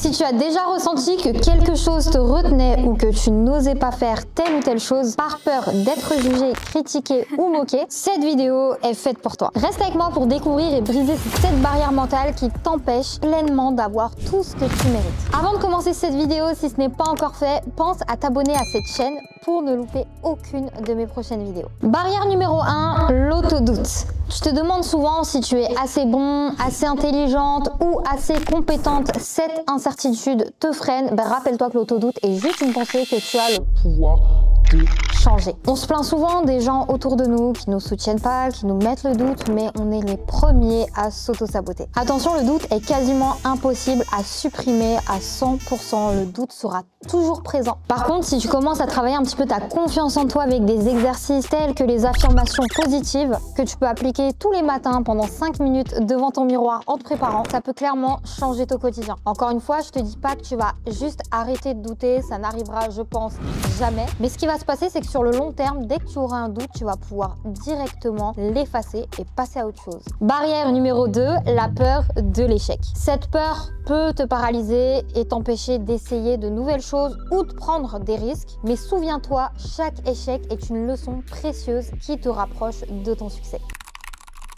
Si tu as déjà ressenti que quelque chose te retenait ou que tu n'osais pas faire telle ou telle chose par peur d'être jugé, critiqué ou moqué, cette vidéo est faite pour toi. Reste avec moi pour découvrir et briser cette barrière mentale qui t'empêche pleinement d'avoir tout ce que tu mérites. Avant de commencer cette vidéo, si ce n'est pas encore fait, pense à t'abonner à cette chaîne pour ne louper aucune de mes prochaines vidéos. Barrière numéro 1, l'autodoute. Tu te demandes souvent si tu es assez bon, assez intelligente ou assez compétente. Cette incertitude te freine. Ben, rappelle-toi que l'autodoute est juste une pensée que tu as le pouvoir de changer. On se plaint souvent des gens autour de nous qui nous soutiennent pas, qui nous mettent le doute, mais on est les premiers à s'auto-saboter. Attention, le doute est quasiment impossible à supprimer à 100%. Le doute sera toujours présent. Par contre, si tu commences à travailler un petit peu ta confiance en toi avec des exercices tels que les affirmations positives que tu peux appliquer tous les matins pendant 5 minutes devant ton miroir en te préparant, ça peut clairement changer ton quotidien. Encore une fois, je te dis pas que tu vas juste arrêter de douter, ça n'arrivera, je pense, jamais. Mais ce qui va se passer, c'est que sur le long terme, dès que tu auras un doute, tu vas pouvoir directement l'effacer et passer à autre chose. Barrière numéro 2, la peur de l'échec. Cette peur peut te paralyser et t'empêcher d'essayer de nouvelles choses ou de prendre des risques. Mais souviens-toi, chaque échec est une leçon précieuse qui te rapproche de ton succès.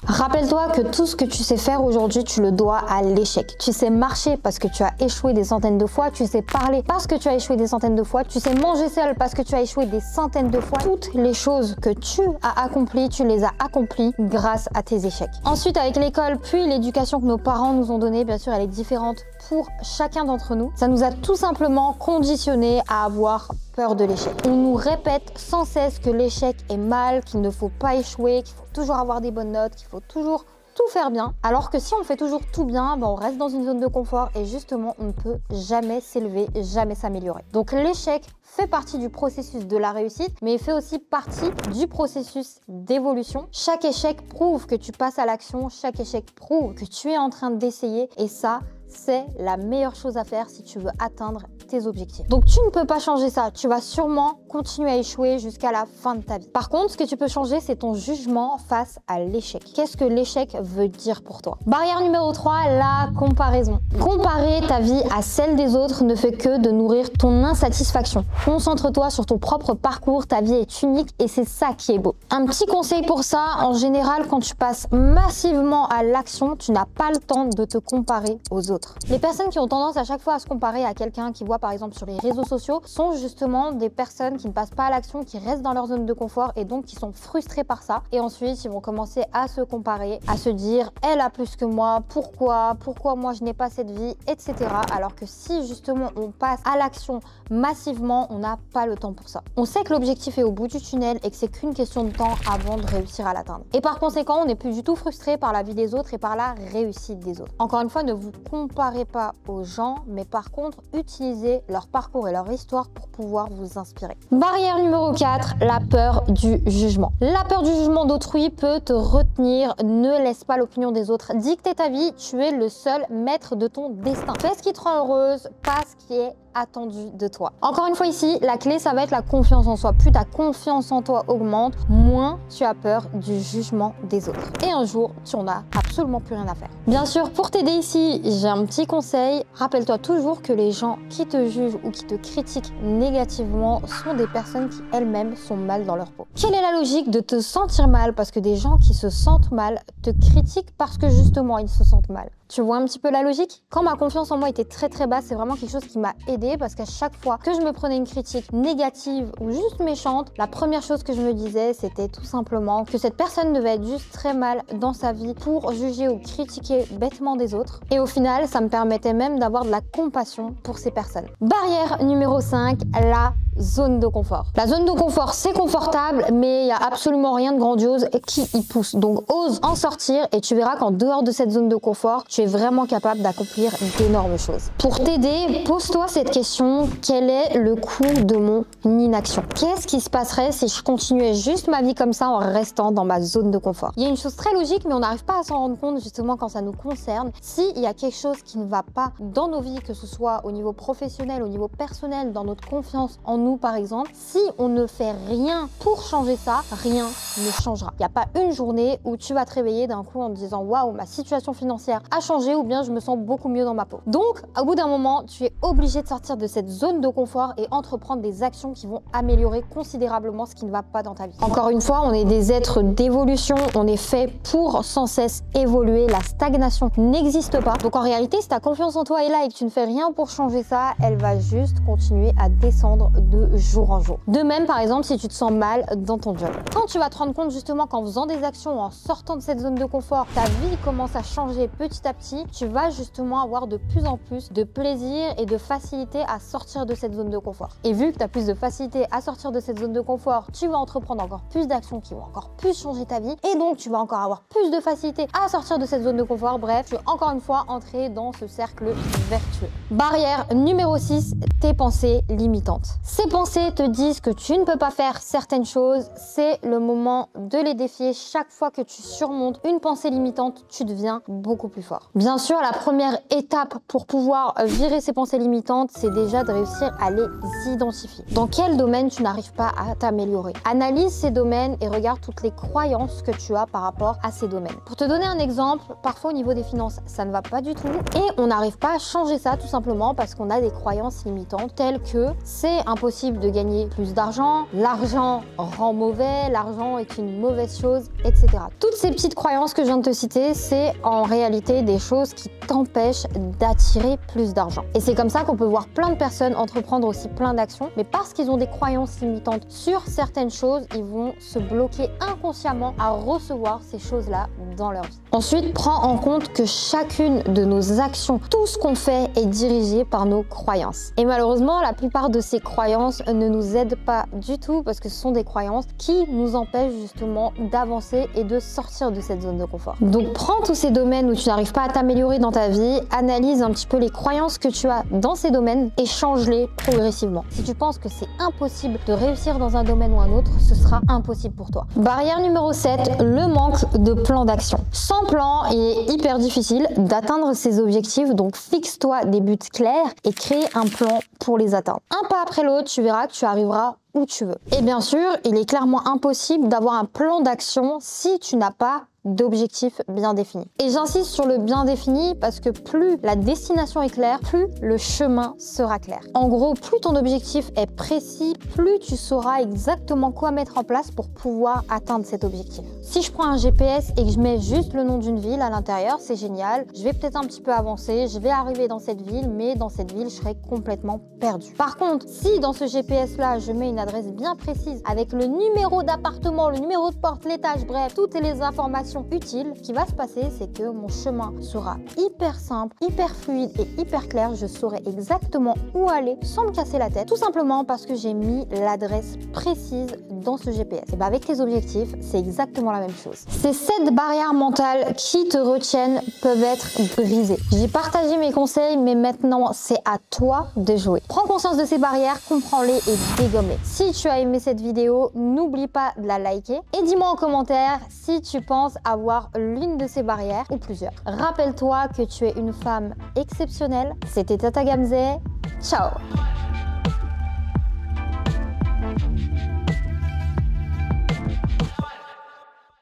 Rappelle-toi que tout ce que tu sais faire aujourd'hui, tu le dois à l'échec. Tu sais marcher parce que tu as échoué des centaines de fois, tu sais parler parce que tu as échoué des centaines de fois, tu sais manger seul parce que tu as échoué des centaines de fois. Toutes les choses que tu as accomplies, tu les as accomplies grâce à tes échecs. Ensuite, avec l'école, puis l'éducation que nos parents nous ont donnée, bien sûr, elle est différente pour chacun d'entre nous. Ça nous a tout simplement conditionnés à avoir peur de l'échec. On nous répète sans cesse que l'échec est mal, qu'il ne faut pas échouer, qu'il faut toujours avoir des bonnes notes, qu'il faut toujours tout faire bien. Alors que si on fait toujours tout bien, ben on reste dans une zone de confort et justement, on ne peut jamais s'élever, jamais s'améliorer. Donc l'échec fait partie du processus de la réussite, mais il fait aussi partie du processus d'évolution. Chaque échec prouve que tu passes à l'action, chaque échec prouve que tu es en train d'essayer et ça, c'est la meilleure chose à faire si tu veux atteindre tes objectifs. Donc tu ne peux pas changer ça, tu vas sûrement continuer à échouer jusqu'à la fin de ta vie. Par contre, ce que tu peux changer, c'est ton jugement face à l'échec. Qu'est-ce que l'échec veut dire pour toi? Barrière numéro 3, la comparaison. Comparer ta vie à celle des autres ne fait que de nourrir ton insatisfaction. Concentre-toi sur ton propre parcours, ta vie est unique et c'est ça qui est beau. Un petit conseil pour ça, en général, quand tu passes massivement à l'action, tu n'as pas le temps de te comparer aux autres. Les personnes qui ont tendance à chaque fois à se comparer à quelqu'un qui voit par exemple sur les réseaux sociaux sont justement des personnes qui ne passent pas à l'action, qui restent dans leur zone de confort et donc qui sont frustrées par ça. Et ensuite, ils vont commencer à se comparer, à se dire « elle a plus que moi, pourquoi moi je n'ai pas cette vie ?» etc. Alors que si justement on passe à l'action massivement, on n'a pas le temps pour ça. On sait que l'objectif est au bout du tunnel et que c'est qu'une question de temps avant de réussir à l'atteindre. Et par conséquent, on n'est plus du tout frustré par la vie des autres et par la réussite des autres. Encore une fois, ne vous comparez pas aux gens, mais par contre, utilisez leur parcours et leur histoire pour pouvoir vous inspirer. Barrière numéro 4, la peur du jugement. La peur du jugement d'autrui peut te retenir. Ne laisse pas l'opinion des autres dicter ta vie. Tu es le seul maître de ton destin. Fais ce qui te rend heureuse, pas ce qui est attendu de toi. Encore une fois ici, la clé, ça va être la confiance en soi. Plus ta confiance en toi augmente, moins tu as peur du jugement des autres. Et un jour, tu en as absolument plus rien à faire. Bien sûr, pour t'aider ici, j'ai un petit conseil. Rappelle-toi toujours que les gens qui te jugent ou qui te critiquent négativement sont des personnes qui elles-mêmes sont mal dans leur peau. Quelle est la logique de te sentir mal parce que des gens qui se sentent mal te critiquent parce que justement ils se sentent mal? Tu vois un petit peu la logique? Quand ma confiance en moi était très basse, c'est vraiment quelque chose qui m'a aidée parce qu'à chaque fois que je me prenais une critique négative ou juste méchante, la première chose que je me disais, c'était tout simplement que cette personne devait être juste très mal dans sa vie pour juger ou critiquer bêtement des autres. Et au final, ça me permettait même d'avoir de la compassion pour ces personnes. Barrière numéro 5, la zone de confort. La zone de confort, c'est confortable, mais il n'y a absolument rien de grandiose qui y pousse. Donc, ose en sortir et tu verras qu'en dehors de cette zone de confort, tu es vraiment capable d'accomplir d'énormes choses. Pour t'aider, pose-toi cette question. Quel est le coût de mon inaction? Qu'est-ce qui se passerait si je continuais juste ma vie comme ça en restant dans ma zone de confort? Il y a une chose très logique, mais on n'arrive pas à s'en rendre compte justement quand ça nous concerne. S'il y a quelque chose qui ne va pas dans nos vies, que ce soit au niveau professionnel, au niveau personnel, dans notre confiance en nous par exemple, si on ne fait rien pour changer ça, rien ne changera. Il n'y a pas une journée où tu vas te réveiller d'un coup en te disant waouh, ma situation financière a changé changé ou bien je me sens beaucoup mieux dans ma peau. Donc, au bout d'un moment, tu es obligé de sortir de cette zone de confort et entreprendre des actions qui vont améliorer considérablement ce qui ne va pas dans ta vie. Encore une fois, on est des êtres d'évolution, on est fait pour sans cesse évoluer. La stagnation n'existe pas. Donc en réalité, si ta confiance en toi est là et que tu ne fais rien pour changer ça, elle va juste continuer à descendre de jour en jour. De même, par exemple, si tu te sens mal dans ton job. Quand tu vas te rendre compte justement qu'en faisant des actions, en sortant de cette zone de confort, ta vie commence à changer petit à petit, tu vas justement avoir de plus en plus de plaisir et de facilité à sortir de cette zone de confort. Et vu que tu as plus de facilité à sortir de cette zone de confort, tu vas entreprendre encore plus d'actions qui vont encore plus changer ta vie et donc tu vas encore avoir plus de facilité à sortir de cette zone de confort. Bref, tu vas encore une fois entrer dans ce cercle vertueux. Barrière numéro 6, tes pensées limitantes. Ces pensées te disent que tu ne peux pas faire certaines choses, c'est le moment de les défier. Chaque fois que tu surmontes une pensée limitante, tu deviens beaucoup plus fort. Bien sûr, la première étape pour pouvoir virer ces pensées limitantes, c'est déjà de réussir à les identifier. Dans quel domaine tu n'arrives pas à t'améliorer? Analyse ces domaines et regarde toutes les croyances que tu as par rapport à ces domaines. Pour te donner un exemple, parfois au niveau des finances, ça ne va pas du tout et on n'arrive pas à changer ça tout simplement parce qu'on a des croyances limitantes telles que c'est impossible de gagner plus d'argent, l'argent rend mauvais, l'argent est une mauvaise chose, etc. Toutes ces petites croyances que je viens de te citer, c'est en réalité des choses qui t'empêchent d'attirer plus d'argent. Et c'est comme ça qu'on peut voir plein de personnes entreprendre aussi plein d'actions, mais parce qu'ils ont des croyances limitantes sur certaines choses, ils vont se bloquer inconsciemment à recevoir ces choses-là dans leur vie. Ensuite, prends en compte que chacune de nos actions, tout ce qu'on fait est dirigé par nos croyances. Et malheureusement, la plupart de ces croyances ne nous aident pas du tout parce que ce sont des croyances qui nous empêchent justement d'avancer et de sortir de cette zone de confort. Donc prends tous ces domaines où tu n'arrives pas à t'améliorer dans ta vie, analyse un petit peu les croyances que tu as dans ces domaines et change-les progressivement. Si tu penses que c'est impossible de réussir dans un domaine ou un autre, ce sera impossible pour toi. Barrière numéro 7, le manque de plan d'action. Sans plan, il est hyper difficile d'atteindre ses objectifs, donc fixe-toi des buts clairs et crée un plan pour les atteindre. Un pas après l'autre, tu verras que tu arriveras où tu veux. Et bien sûr, il est clairement impossible d'avoir un plan d'action si tu n'as pas d'objectifs bien définis. Et j'insiste sur le bien défini parce que plus la destination est claire, plus le chemin sera clair. En gros, plus ton objectif est précis, plus tu sauras exactement quoi mettre en place pour pouvoir atteindre cet objectif. Si je prends un GPS et que je mets juste le nom d'une ville à l'intérieur, c'est génial. Je vais peut-être un petit peu avancer, je vais arriver dans cette ville, mais dans cette ville, je serai complètement perdu. Par contre, si dans ce GPS-là, je mets une adresse bien précise avec le numéro d'appartement, le numéro de porte, l'étage, bref, toutes les informations utile, ce qui va se passer, c'est que mon chemin sera hyper simple, hyper fluide et hyper clair. Je saurai exactement où aller sans me casser la tête, tout simplement parce que j'ai mis l'adresse précise dans ce GPS. Et bien avec tes objectifs, c'est exactement la même chose. Ces 7 barrières mentales qui te retiennent peuvent être brisées. J'ai partagé mes conseils, mais maintenant c'est à toi de jouer. Prends conscience de ces barrières, comprends-les et dégomme-les. Si tu as aimé cette vidéo, n'oublie pas de la liker et dis-moi en commentaire si tu penses avoir l'une de ces barrières ou plusieurs. Rappelle-toi que tu es une femme exceptionnelle. C'était Tata Gamze. Ciao!